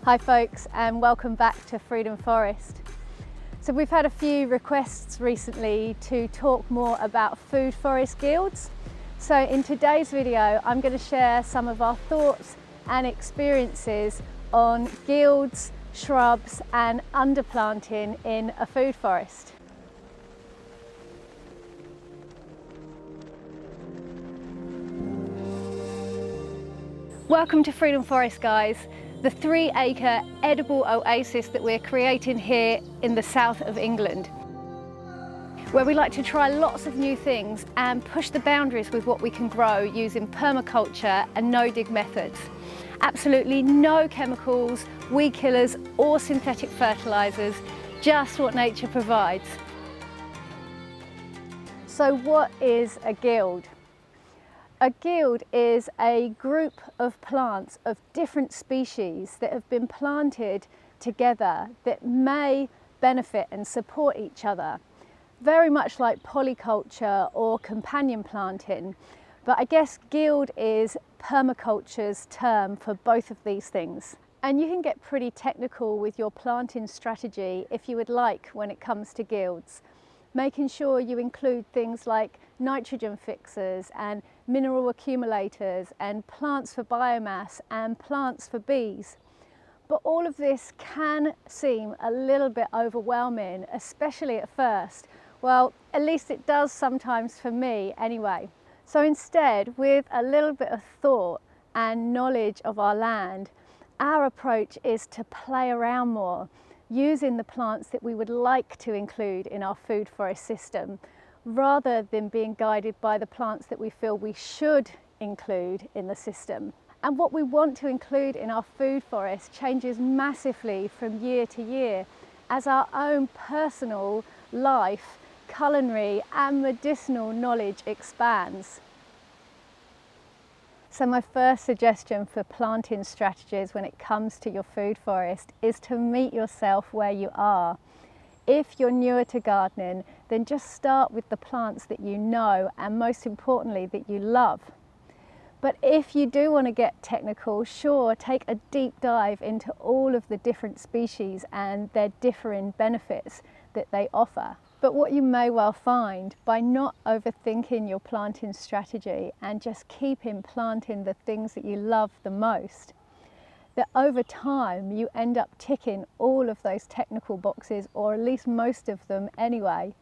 Hi folks, and welcome back to Freedom Forest. So we've had a few requests recently to talk more about food forest guilds. So in today's video, I'm going to share some of our thoughts and experiences on guilds, shrubs and underplanting in a food forest. Welcome to Freedom Forest, guys. The 3-acre edible oasis that we're creating here in the south of England, where we like to try lots of new things and push the boundaries with what we can grow using permaculture and no-dig methods. Absolutely no chemicals, weed killers or synthetic fertilisers, just what nature provides. So what is a guild? A guild is a group of plants of different species that have been planted together that may benefit and support each other. Very much like polyculture or companion planting, but I guess guild is permaculture's term for both of these things. And you can get pretty technical with your planting strategy if you would like when it comes to guilds, making sure you include things like nitrogen fixers and mineral accumulators and plants for biomass and plants for bees. But all of this can seem a little bit overwhelming, especially at first. Well, at least it does sometimes for me anyway. So instead, with a little bit of thought and knowledge of our land, our approach is to play around more, using the plants that we would like to include in our food forest system, rather than being guided by the plants that we feel we should include in the system. And what we want to include in our food forest changes massively from year to year as our own personal life, culinary and medicinal knowledge expands. So my first suggestion for planting strategies when it comes to your food forest is to meet yourself where you are. If you're newer to gardening, then just start with the plants that you know and most importantly that you love. But if you do want to get technical, sure, take a deep dive into all of the different species and their differing benefits that they offer. But what you may well find by not overthinking your planting strategy and just keeping planting the things that you love the most, that over time you end up ticking all of those technical boxes, or at least most of them anyway.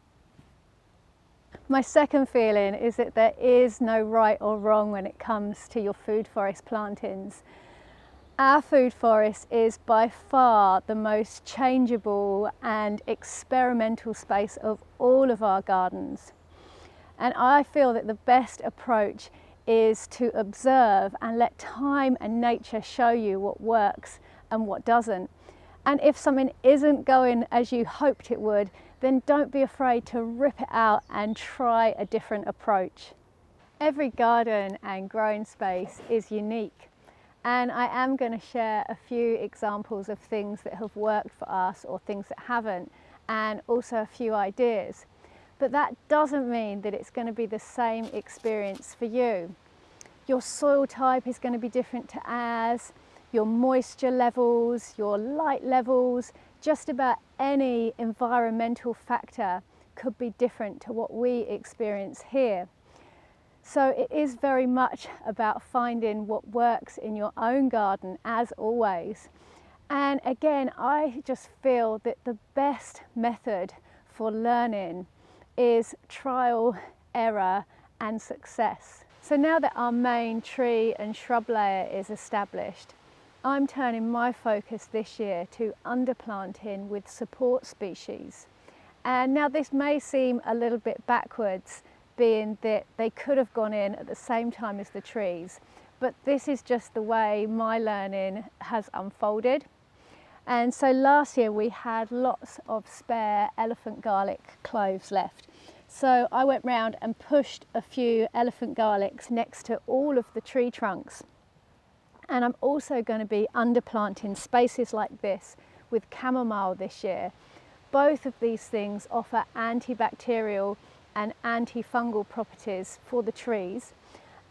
My second feeling is that there is no right or wrong when it comes to your food forest plantings. Our food forest is by far the most changeable and experimental space of all of our gardens. And I feel that the best approach is to observe and let time and nature show you what works and what doesn't. And if something isn't going as you hoped it would, then don't be afraid to rip it out and try a different approach. Every garden and growing space is unique. And I am going to share a few examples of things that have worked for us or things that haven't, and also a few ideas. But that doesn't mean that it's going to be the same experience for you. Your soil type is going to be different to ours, your moisture levels, your light levels, just about any environmental factor could be different to what we experience here. So it is very much about finding what works in your own garden, as always. And again, I just feel that the best method for learning is trial, error and success. So now that our main tree and shrub layer is established, I'm turning my focus this year to underplanting with support species. And now this may seem a little bit backwards, being that they could have gone in at the same time as the trees, but this is just the way my learning has unfolded. And so last year we had lots of spare elephant garlic cloves left. So I went round and pushed a few elephant garlics next to all of the tree trunks. And I'm also going to be underplanting spaces like this with chamomile this year. Both of these things offer antibacterial and antifungal properties for the trees.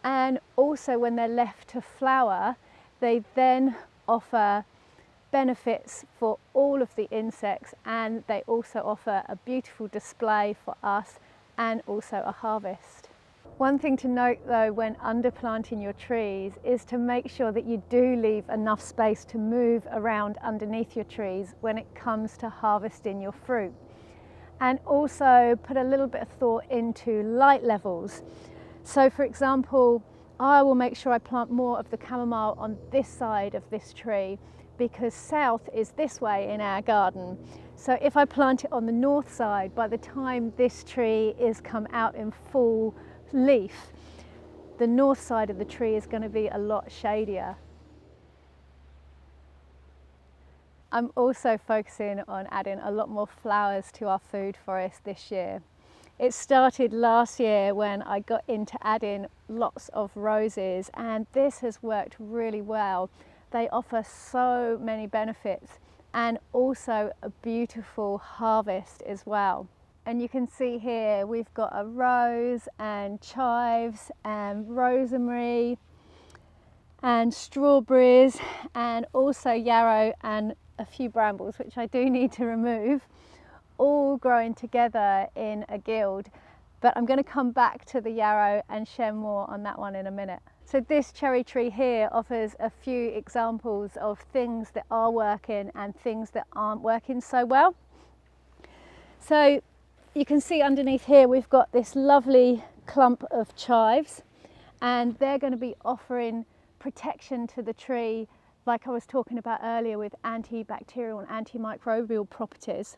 And also when they're left to flower, they then offer benefits for all of the insects, and they also offer a beautiful display for us and also a harvest. One thing to note though when underplanting your trees is to make sure that you do leave enough space to move around underneath your trees when it comes to harvesting your fruit. And also put a little bit of thought into light levels. So for example, I will make sure I plant more of the chamomile on this side of this tree because south is this way in our garden. So if I plant it on the north side, by the time this tree is come out in full leaf, the north side of the tree is going to be a lot shadier. I'm also focusing on adding a lot more flowers to our food forest this year. It started last year when I got into adding lots of roses, and this has worked really well. They offer so many benefits and also a beautiful harvest as well. And you can see here we've got a rose and chives and rosemary and strawberries and also yarrow and a few brambles, which I do need to remove, all growing together in a guild. But I'm going to come back to the yarrow and share more on that one in a minute. So this cherry tree here offers a few examples of things that are working and things that aren't working so well. So you can see underneath here we've got this lovely clump of chives, and they're going to be offering protection to the tree, like I was talking about earlier, with antibacterial and antimicrobial properties.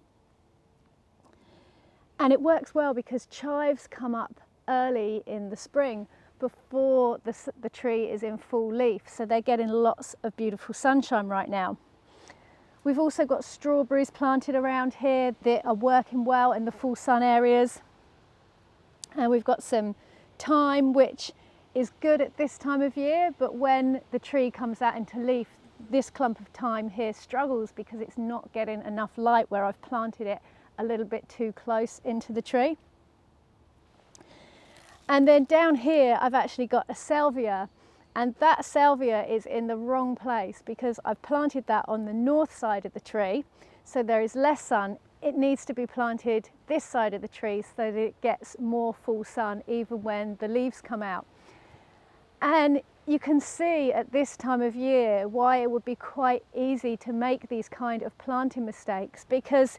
And it works well because chives come up early in the spring before the tree is in full leaf, so they're getting lots of beautiful sunshine right now. We've also got strawberries planted around here that are working well in the full sun areas. And we've got some thyme, which is good at this time of year, but when the tree comes out into leaf, this clump of thyme here struggles because it's not getting enough light where I've planted it a little bit too close into the tree. And then down here I've actually got a salvia, and that salvia is in the wrong place because I've planted that on the north side of the tree, so there is less sun. It needs to be planted this side of the tree so that it gets more full sun even when the leaves come out. And you can see at this time of year why it would be quite easy to make these kind of planting mistakes, because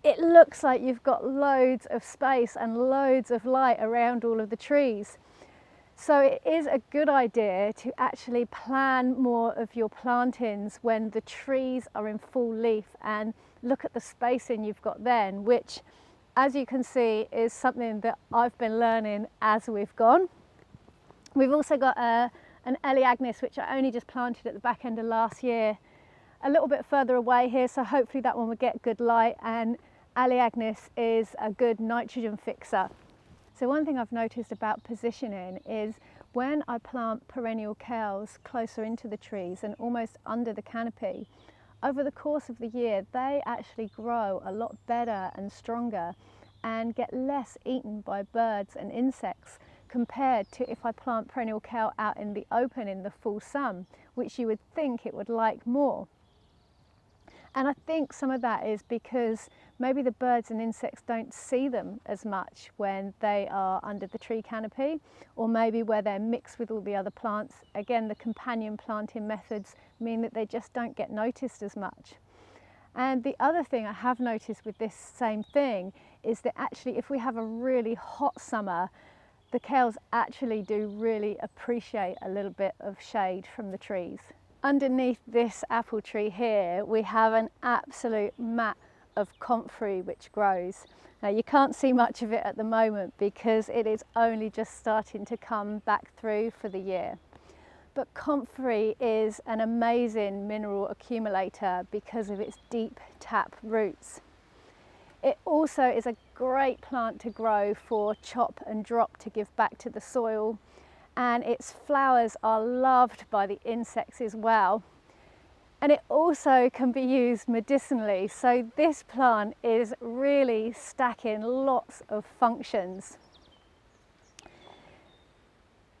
it looks like you've got loads of space and loads of light around all of the trees. So it is a good idea to actually plan more of your plantings when the trees are in full leaf and look at the spacing you've got then, which, as you can see, is something that I've been learning as we've gone. We've also got an Elaeagnus, which I only just planted at the back end of last year, a little bit further away here, so hopefully that one will get good light, and Elaeagnus is a good nitrogen fixer. So one thing I've noticed about positioning is when I plant perennial kales closer into the trees and almost under the canopy, over the course of the year they actually grow a lot better and stronger and get less eaten by birds and insects compared to if I plant perennial kale out in the open in the full sun, which you would think it would like more. And I think some of that is because maybe the birds and insects don't see them as much when they are under the tree canopy, or maybe where they're mixed with all the other plants. Again, the companion planting methods mean that they just don't get noticed as much. And the other thing I have noticed with this same thing is that actually if we have a really hot summer, the kales actually do really appreciate a little bit of shade from the trees. Underneath this apple tree here, we have an absolute mat of comfrey which grows. Now you can't see much of it at the moment because it is only just starting to come back through for the year. But comfrey is an amazing mineral accumulator because of its deep tap roots. It also is a great plant to grow for chop and drop to give back to the soil, and its flowers are loved by the insects as well. And it also can be used medicinally, so this plant is really stacking lots of functions.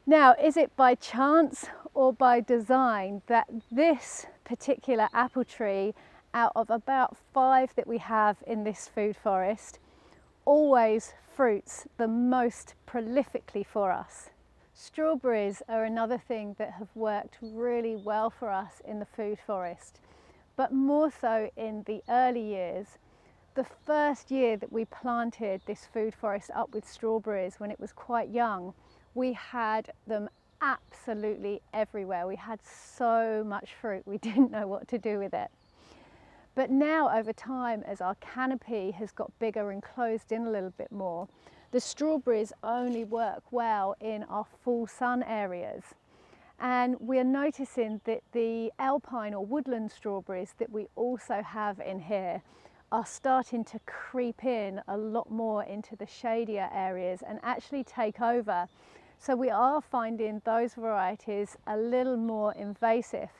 Now, is it by chance or by design that this particular apple tree, out of about 5 that we have in this food forest, always fruits the most prolifically for us. Strawberries are another thing that have worked really well for us in the food forest, but more so in the early years. The first year that we planted this food forest up with strawberries, when it was quite young, we had them absolutely everywhere. We had so much fruit, we didn't know what to do with it. But now, over time, as our canopy has got bigger and closed in a little bit more, the strawberries only work well in our full sun areas. And we're noticing that the alpine or woodland strawberries that we also have in here are starting to creep in a lot more into the shadier areas and actually take over. So we are finding those varieties a little more invasive.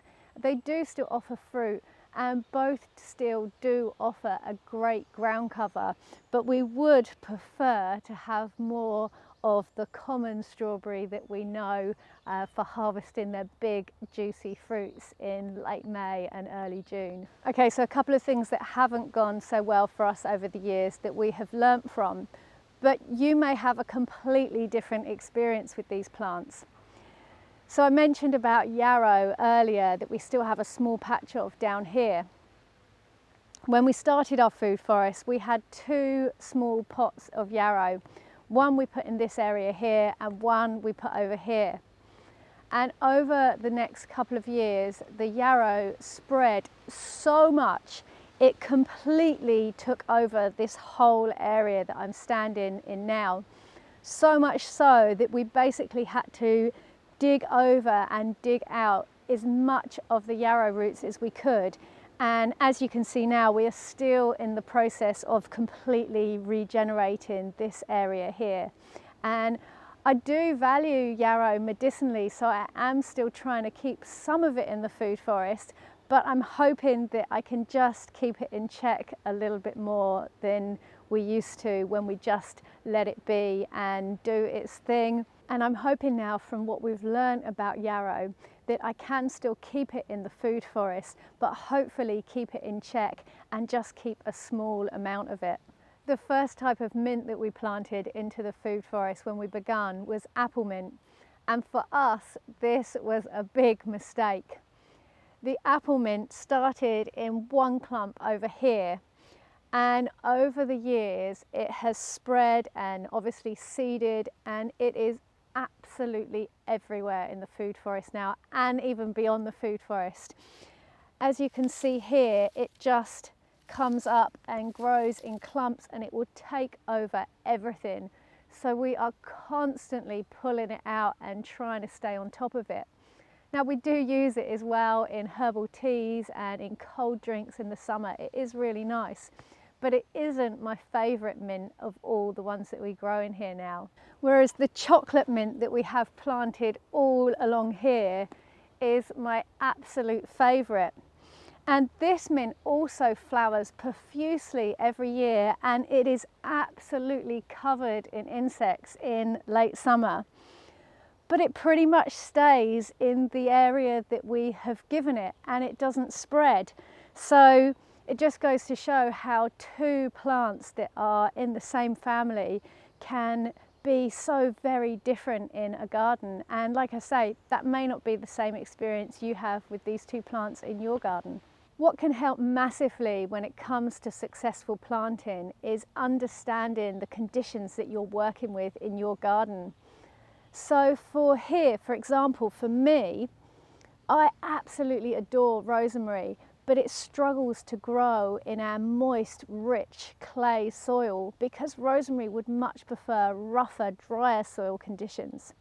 They do still offer fruit, and both still do offer a great ground cover, but we would prefer to have more of the common strawberry that we know for harvesting their big juicy fruits in late May and early June. Okay, so a couple of things that haven't gone so well for us over the years that we have learnt from, but you may have a completely different experience with these plants. So I mentioned about yarrow earlier that we still have a small patch of down here. When we started our food forest, we had 2 small pots of yarrow. One we put in this area here and one we put over here. And over the next couple of years, the yarrow spread so much, it completely took over this whole area that I'm standing in now. So much so that we basically had to dig over and dig out as much of the yarrow roots as we could. And as you can see now, we are still in the process of completely regenerating this area here. And I do value yarrow medicinally, so I am still trying to keep some of it in the food forest, but I'm hoping that I can just keep it in check a little bit more than we used to when we just let it be and do its thing. And I'm hoping now, from what we've learned about yarrow, that I can still keep it in the food forest, but hopefully keep it in check and just keep a small amount of it. The first type of mint that we planted into the food forest when we began was apple mint. And for us, this was a big mistake. The apple mint started in one clump over here, and over the years it has spread and obviously seeded, and it is absolutely everywhere in the food forest now, and even beyond the food forest. As you can see here, it just comes up and grows in clumps, and it will take over everything. So we are constantly pulling it out and trying to stay on top of it. Now, we do use it as well in herbal teas and in cold drinks in the summer. It is really nice, but it isn't my favourite mint of all the ones that we grow in here now. Whereas the chocolate mint that we have planted all along here is my absolute favourite. And this mint also flowers profusely every year, and it is absolutely covered in insects in late summer. But it pretty much stays in the area that we have given it, and it doesn't spread. So it just goes to show how 2 plants that are in the same family can be so very different in a garden. And like I say, that may not be the same experience you have with these 2 plants in your garden. What can help massively when it comes to successful planting is understanding the conditions that you're working with in your garden. So for here, for example, for me, I absolutely adore rosemary, but it struggles to grow in our moist, rich clay soil because rosemary would much prefer rougher, drier soil conditions.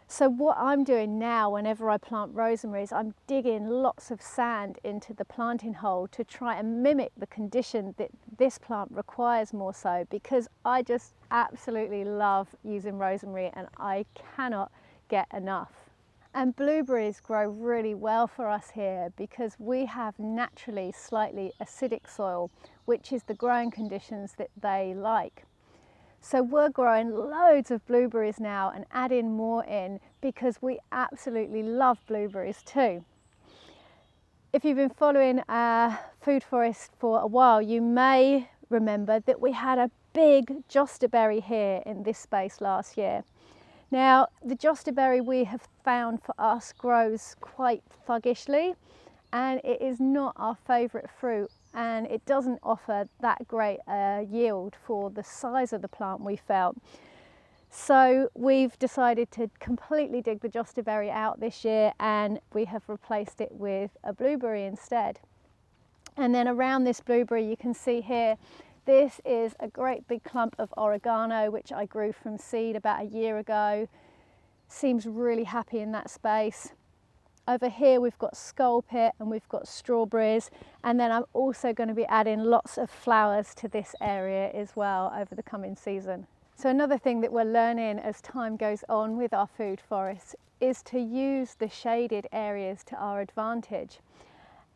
So what I'm doing now whenever I plant rosemary is I'm digging lots of sand into the planting hole to try and mimic the condition that this plant requires more so, because I just absolutely love using rosemary and I cannot get enough. And blueberries grow really well for us here because we have naturally slightly acidic soil, which is the growing conditions that they like. So we're growing loads of blueberries now and adding more in because we absolutely love blueberries too. If you've been following our food forest for a while, you may remember that we had a big josterberry here in this space last year. Now, the josterberry we have found for us grows quite thuggishly, and it is not our favourite fruit, and it doesn't offer that great yield for the size of the plant we felt. So we've decided to completely dig the josterberry out this year, and we have replaced it with a blueberry instead. And then around this blueberry, you can see here, this is a great big clump of oregano which I grew from seed about a year ago. Seems really happy in that space. Over here we've got skull pit and we've got strawberries, and then I'm also going to be adding lots of flowers to this area as well over the coming season. So another thing that we're learning as time goes on with our food forests is to use the shaded areas to our advantage.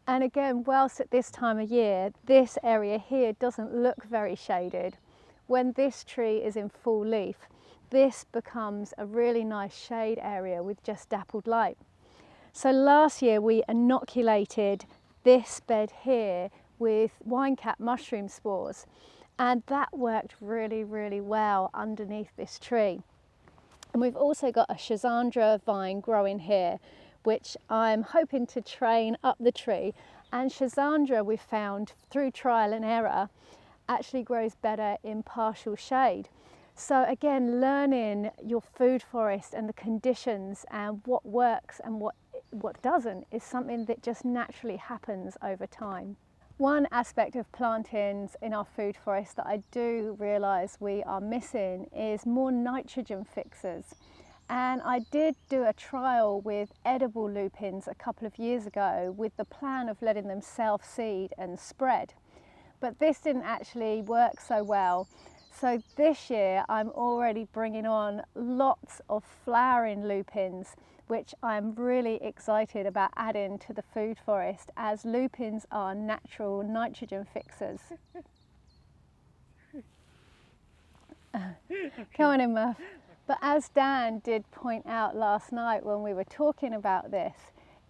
And again, whilst at this time of year, this area here doesn't look very shaded, when this tree is in full leaf, this becomes a really nice shade area with just dappled light. So last year we inoculated this bed here with winecap mushroom spores, and that worked really, really well underneath this tree. And we've also got a schizandra vine growing here, which I'm hoping to train up the tree. And schizandra, we've found through trial and error, actually grows better in partial shade. So again, learning your food forest and the conditions and what works and what doesn't is something that just naturally happens over time. One aspect of plantings in our food forest that I do realise we are missing is more nitrogen fixers. And I did do a trial with edible lupins a couple of years ago with the plan of letting them self-seed and spread. But this didn't actually work so well. So this year I'm already bringing on lots of flowering lupins, which I'm really excited about adding to the food forest, as lupins are natural nitrogen fixers. Come on in, Murph. But as Dan did point out last night when we were talking about this,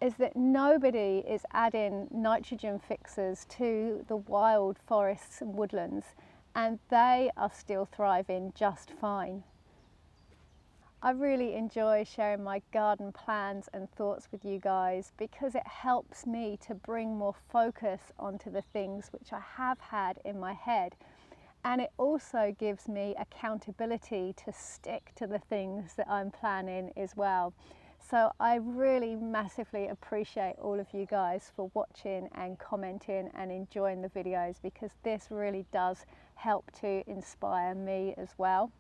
is that nobody is adding nitrogen fixers to the wild forests and woodlands, and they are still thriving just fine. I really enjoy sharing my garden plans and thoughts with you guys because it helps me to bring more focus onto the things which I have had in my head. And it also gives me accountability to stick to the things that I'm planning as well. So I really massively appreciate all of you guys for watching and commenting and enjoying the videos, because this really does help to inspire me as well.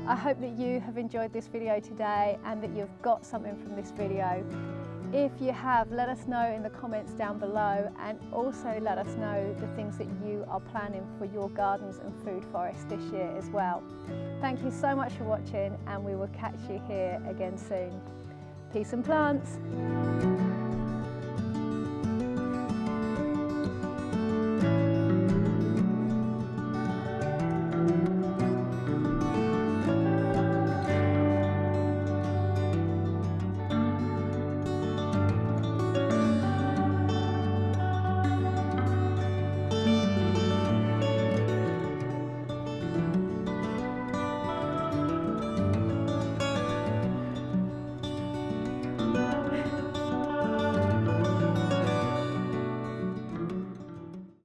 I hope that you have enjoyed this video today and that you've got something from this video. If you have, let us know in the comments down below, and also let us know the things that you are planning for your gardens and food forest this year as well. Thank you so much for watching, and we will catch you here again soon. Peace and plants.